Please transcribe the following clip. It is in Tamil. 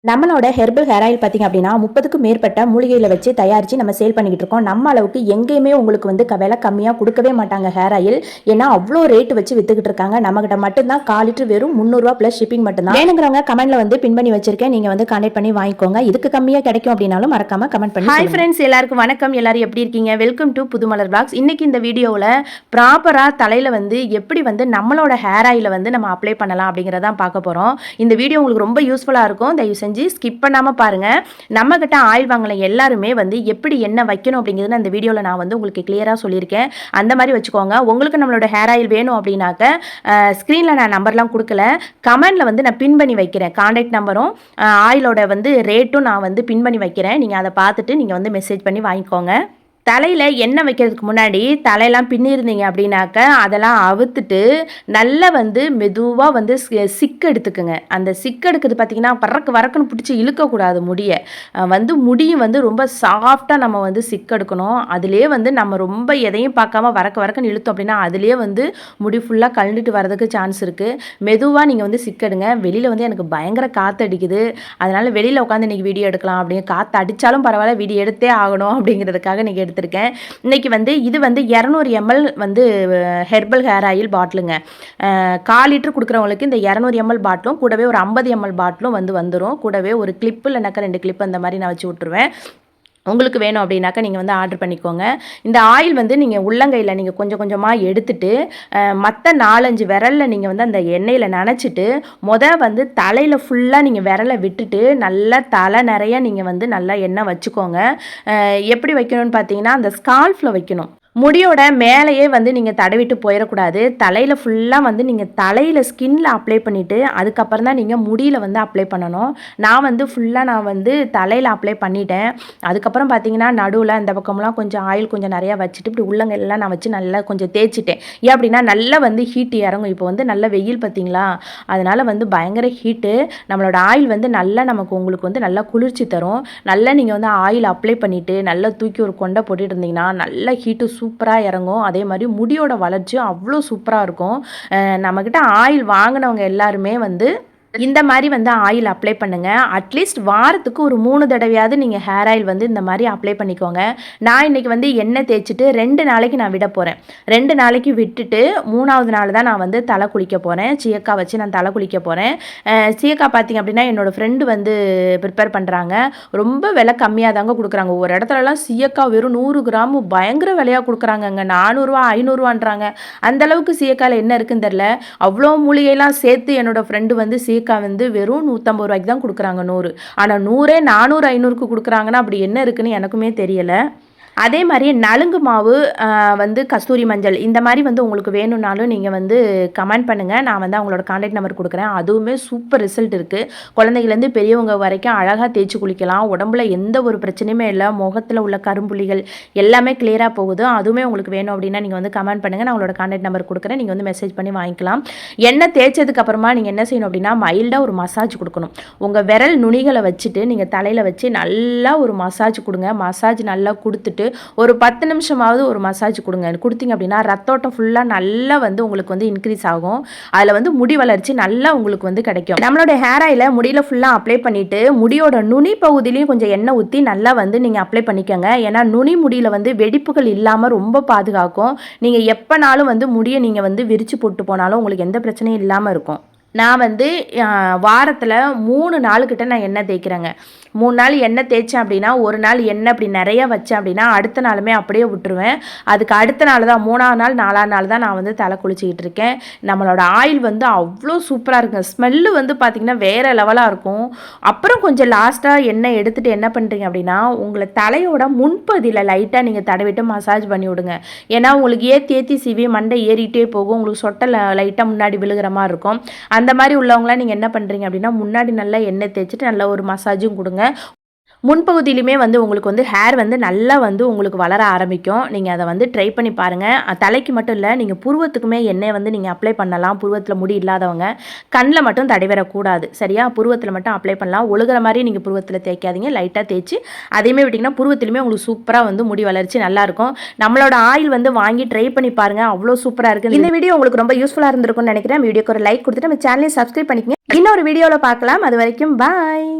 நம்மளோட ஹெர்பல் ஹேர் ஆயில் பார்த்தீங்க அப்படின்னா 30க்கும் மேற்பட்ட மூலிகையில் வச்சு தயாரித்து நம்ம சேல் பண்ணிக்கிட்டு இருக்கோம். நம்ம அளவுக்கு எங்கேயுமே உங்களுக்கு வந்து விலை கம்மியாக கொடுக்கவே மாட்டாங்க ஹேர் ஆயில். ஏன்னா அவ்வளோ ரேட்டு வச்சு வித்துக்கிட்டு இருக்காங்க. நம்மகிட்ட மட்டும்தான் 1/4 லிட்டர் வெறும் 300 ப்ளஸ் ஷிப்பிங் மட்டும்தான். வேணுங்கிறவங்க கமெண்ட்ல வந்து பின் பண்ணி வச்சிருக்கேன். நீங்கள் வந்து கான்டெக்ட் பண்ணி வாங்கிக்கோங்க. இதுக்கு கம்மியாக கிடைக்கும் அப்படின்னாலும் மறக்காம கமெண்ட் பண்ணி. ஹாய் ஃப்ரெண்ட்ஸ், எல்லாருக்கும் வணக்கம். எல்லாரும் எப்படி இருக்கீங்க? Welcome to Pudhumalar blogs. இன்னைக்கு இந்த வீடியோவில் ப்ராப்பராக தலையில் வந்து எப்படி வந்து நம்மளோட ஹேர் ஆயிலை வந்து நம்ம அப்ளை பண்ணலாம் அப்படிங்கிறதான் பார்க்க போகிறோம். இந்த வீடியோ உங்களுக்கு ரொம்ப யூஸ்ஃபுல்லாக இருக்கும். தயவு செஞ்சு ஸ்கிப் பண்ணாமல் பாருங்க. நம்ம கிட்ட ஆயில் வாங்கல எல்லாருமே வந்து எப்படி என்ன வைக்கணும் அப்படிங்கிறது அந்த வீடியோவில் நான் வந்து உங்களுக்கு கிளியராக சொல்லியிருக்கேன். அந்த மாதிரி வச்சுக்கோங்க. உங்களுக்கு நம்மளோட ஹேர் ஆயில் வேணும் அப்படின்னாக்க ஸ்க்ரீனில் நான் நம்பர்லாம் கொடுக்கல, கமெண்டில் வந்து நான் பின் பண்ணி வைக்கிறேன். கான்டாக்ட் நம்பரும் ஆயிலோட வந்து ரேட்டும் நான் வந்து பின் பண்ணி வைக்கிறேன். நீங்கள் அதை பார்த்துட்டு நீங்கள் வந்து மெசேஜ் பண்ணி வாங்கிக்கோங்க. தலையில் எண்ணெய் வைக்கிறதுக்கு முன்னாடி தலையெல்லாம் பின்னிருந்தீங்க அப்படின்னாக்க அதெல்லாம் அவுத்துட்டு நல்லா வந்து மெதுவாக வந்து சிக்கு எடுத்துக்குங்க. அந்த சிக்கு எடுக்கிறது பார்த்திங்கன்னா வரக்குன்னு பிடிச்சி இழுக்கக்கூடாது முடியை. வந்து முடியும் வந்து ரொம்ப சாஃப்டாக நம்ம வந்து சிக்கு எடுக்கணும். அதிலே வந்து நம்ம ரொம்ப எதையும் பார்க்காம வரக்குன்னு இழுத்தோம் அப்படின்னா அதிலே வந்து முடி ஃபுல்லாக கழண்டுட்டு வரதுக்கு சான்ஸ் இருக்குது. மெதுவாக நீங்கள் வந்து சிக்கு எடுங்க. வெளியில் வந்து எனக்கு பயங்கர காற்று அடிக்குது, அதனால் வெளியில் உட்காந்து இன்றைக்கி வீடியோ எடுக்கலாம் அப்படின்னு. காற்று அடித்தாலும் பரவாயில்ல, வீடியோ எடுத்தே ஆகணும் அப்படிங்கிறதுக்காக நீங்கள் எடுத்துருக்கேன். இன்னைக்கு வந்து இது வந்து 200 ml வந்து ஹெர்பல் ஹேர் ஆயில் பாட்டிலுங்க. 1/4 லிட்டர் கொடுக்குறவங்களுக்கு இந்த 200 ml பாட்டிலும் கூடவே ஒரு 50 ml பாட்டிலும் வந்து வந்துடும். கூடவே ஒரு கிளிப்பு இல்லைனாக்கா 2 கிளிப்பு அந்த மாதிரி நான் வச்சு விட்டுருவேன். உங்களுக்கு வேணும் அப்படின்னாக்கா நீங்கள் வந்து ஆர்டர் பண்ணிக்கோங்க. இந்த ஆயில் வந்து நீங்கள் உள்ளங்கையில் நீங்கள் கொஞ்சம் கொஞ்சமாக எடுத்துட்டு மற்ற 4-5 விரலில் நீங்கள் வந்து அந்த எண்ணெயில் நனைச்சிட்டு வந்து தலையில் ஃபுல்லாக நீங்கள் விரலை விட்டுட்டு நல்லா தலை நிறையா நீங்கள் வந்து நல்லா எண்ணெய் வச்சுக்கோங்க. எப்படி வைக்கணும்னு பார்த்தீங்கன்னா அந்த ஸ்கால்ஃபில் வைக்கணும். முடியோட மேலேயே வந்து நீங்கள் தடவிட்டு போயிடக்கூடாது. தலையில் ஃபுல்லாக வந்து நீங்கள் தலையில் ஸ்கின்னில் அப்ளை பண்ணிவிட்டு அதுக்கப்புறம் தான் நீங்கள் முடியில் வந்து அப்ளை பண்ணணும். நான் வந்து தலையில் அப்ளை பண்ணிட்டேன். அதுக்கப்புறம் பார்த்தீங்கன்னா நடுவில் இந்த பக்கம்லாம் கொஞ்சம் ஆயில் கொஞ்சம் நிறையா வச்சுட்டு இப்படி உள்ளங்கையெல்லாம் நான் வச்சு நல்லா கொஞ்சம் தேய்ச்சிட்டேன். ஏன் அப்படின்னா நல்லா வந்து ஹீட் இறங்கும். இப்போ வந்து நல்ல வெயில் பார்த்தீங்களா, அதனால் வந்து பயங்கர ஹீட்டு. நம்மளோட ஆயில் வந்து நல்லா உங்களுக்கு வந்து நல்லா குளிர்ச்சி தரும். நல்லா நீங்கள் வந்து ஆயில் அப்ளை பண்ணிவிட்டு நல்லா தூக்கி ஒரு கொண்டை போட்டுட்டு இருந்தீங்கன்னா நல்லா ஹீட்டு சூப்பராக இறங்கும். அதே மாதிரி முடியோட வளர்ச்சியும் அவ்வளோ சூப்பராக இருக்கும். நம்மக்கிட்ட ஆயில் வாங்கினவங்க எல்லாருமே வந்து இந்த மாதிரி வந்து ஆயில் அப்ளை பண்ணுங்கள். அட்லீஸ்ட் வாரத்துக்கு ஒரு 3 தடவையாவது நீங்கள் ஹேர் ஆயில் வந்து இந்த மாதிரி அப்ளை பண்ணிக்கோங்க. நான் இன்றைக்கி வந்து எண்ணெய் தேய்ச்சிட்டு 2 நாளைக்கு நான் விட போகிறேன். 2 நாளைக்கு விட்டுட்டு 3ஆவது நாள் தான் நான் வந்து தலை குளிக்க போகிறேன். சீயக்காய் வச்சு நான் தலை குளிக்க போகிறேன். சீயக்காய் பார்த்திங்க அப்படின்னா என்னோடய ஃப்ரெண்டு வந்து ப்ரிப்பேர் பண்ணுறாங்க. ரொம்ப விலை கம்மியாக தாங்க கொடுக்குறாங்க. ஒரு இடத்துலலாம் சீயக்காய் வெறும் 100 கிராம் பயங்கர விலையாக கொடுக்குறாங்கங்க. 400 500 அந்தளவுக்கு சீயக்காயில் என்ன இருக்குன்னு தெரில. அவ்வளோ மூலிகைலாம் சேர்த்து என்னோடய ஃப்ரெண்டு வந்து வந்து வெறும் 150 ரூபாய்க்கு தான் கொடுக்குறாங்க 100. ஆனால் 100 400 500க்கு கொடுக்குறாங்கன்னா அப்படி என்ன இருக்குன்னு எனக்குமே தெரியலை. அதே மாதிரி நலுங்கு மாவு வந்து கஸ்தூரி மஞ்சள் இந்த மாதிரி வந்து உங்களுக்கு வேணும்னாலும் நீங்கள் வந்து கமெண்ட் பண்ணுங்கள். நான் வந்து அவங்களோட கான்டாக்ட் நம்பர் கொடுக்குறேன். அதுவுமே சூப்பர் ரிசல்ட் இருக்குது. குழந்தைங்கலேருந்து பெரியவங்க வரைக்கும் அழகாக தேய்ச்சி குளிக்கலாம். உடம்புல எந்த ஒரு பிரச்சனையுமே இல்லை. முகத்தில் உள்ள கரும்புள்ளிகள் எல்லாமே கிளியராக போகுது. அதுவுமே உங்களுக்கு வேணும் அப்படின்னா நீங்கள் வந்து கமெண்ட் பண்ணுங்கள். நான் அவங்களோட கான்டாக்ட் நம்பர் கொடுக்குறேன். நீங்கள் வந்து மெசேஜ் பண்ணி வாங்கிக்கலாம். எண்ணெய் தேய்ச்சதுக்கு அப்புறமா நீங்கள் என்ன செய்யணும் அப்படின்னா மைல்டாக ஒரு மசாஜ் கொடுக்கணும். உங்கள் விரல் நுனிகளை வச்சுட்டு நீங்கள் தலையில் வச்சு நல்லா ஒரு மசாஜ் கொடுங்க. மசாஜ் நல்லா கொடுத்துட்டு ஒரு 10 நிமிஷமாவது ஒரு மசாஜ் கொடுத்தீங்க அப்படின்னா ரத்தோட்டம் ஃபுல்லாக நல்லா வந்து உங்களுக்கு வந்து இன்க்ரீஸ் ஆகும். அதில் வந்து முடி வளர்ச்சி நல்லா உங்களுக்கு வந்து கிடைக்கும். நம்மளோட ஹேர் ஆயிலை முடியில் ஃபுல்லாக அப்ளை பண்ணிவிட்டு முடியோட நுனி பகுதியிலையும் கொஞ்சம் எண்ணெய் ஊற்றி நல்லா வந்து நீங்கள் அப்ளை பண்ணிக்கோங்க. ஏன்னா நுனி முடியில் வந்து வெடிப்புகள் இல்லாமல் ரொம்ப பாதுகாக்கும். நீங்கள் எப்போனாலும் வந்து முடியை நீங்கள் வந்து விரித்து போட்டு போனாலும் உங்களுக்கு எந்த பிரச்சனையும் இல்லாமல் இருக்கும். நான் வந்து வாரத்தில் 3 நாளுக்கிட்ட நான் எண்ணெய் தேய்க்கிறேங்க. 3 நாள் எண்ணெய் தேய்ச்சேன் அப்படின்னா ஒரு நாள் எண்ணெய் அப்படி நிறைய வச்சேன் அப்படின்னா அடுத்த நாளுமே அப்படியே விட்டுருவேன். அதுக்கு அடுத்த நாள் தான் 3ஆவது நாள் 4ஆவது நாள் தான் நான் வந்து தலை குளிச்சிக்கிட்டு இருக்கேன். நம்மளோட ஆயில் வந்து அவ்வளோ சூப்பராக இருக்குங்க. ஸ்மெல்லு வந்து பார்த்திங்கன்னா வேறு லெவலாக இருக்கும். அப்புறம் கொஞ்சம் லாஸ்ட்டாக எண்ணெய் எடுத்துகிட்டு என்ன பண்ணுறீங்க அப்படின்னா உங்களை தலையோட முன்பகுதியில் லைட்டாக நீங்கள் தடவிட்டு மசாஜ் பண்ணி விடுங்க. ஏன்னா உங்களுக்கு ஏற்றி சீவி மண்டை ஏறிட்டே போகும். உங்களுக்கு சொட்டை லைட்டாக முன்னாடி விழுகிற மாதிரி இருக்கும். அந்த மாதிரி உள்ளவங்களாம் நீங்கள் என்ன பண்ணுறீங்க அப்படின்னா முன்னாடி நல்லா எண்ணெய் தேய்ச்சிட்டு நல்லா ஒரு மசாஜும் கொடுங்க. முன்பகுதியிலுமே வந்து உங்களுக்கு வந்து ஹேர் வந்து நல்லா வந்து உங்களுக்கு வளர ஆரம்பிக்கும். நீங்கள் அதை வந்து ட்ரை பண்ணி பாருங்கள். தலைக்கு மட்டும் இல்லை, நீங்கள் புருவத்துக்குமே எண்ணெய் வந்து நீங்கள் அப்ளை பண்ணலாம். புருவத்தில் முடி இல்லாதவங்க கண்ணில் மட்டும் தடவிடக்கூடாது, சரியா? புருவத்தில் மட்டும் அப்ளை பண்ணலாம். ஒழுகிற மாதிரி நீங்கள் புருவத்தில் தேய்க்காதீங்க. லைட்டாக தேய்ச்சி அதையுமே விட்டிங்கன்னா புருவத்திலுமே உங்களுக்கு சூப்பராக வந்து முடி வளர்ச்சி நல்லாயிருக்கும். நம்மளோட ஆயில் வந்து வாங்கி ட்ரை பண்ணி பாருங்கள். அவ்வளோ சூப்பராக இருக்குது. இந்த வீடியோ உங்களுக்கு ரொம்ப யூஸ்ஃபுல்லாக இருந்திருக்கும்னு நினைக்கிறேன். வீடியோக்கு ஒரு லைக் கொடுத்துட்டு நம்ம சேனலை சப்ஸ்கிரைப் பண்ணிக்கங்க. இன்னொரு வீடியோவில் பார்க்கலாம். அது வரைக்கும் பாய்.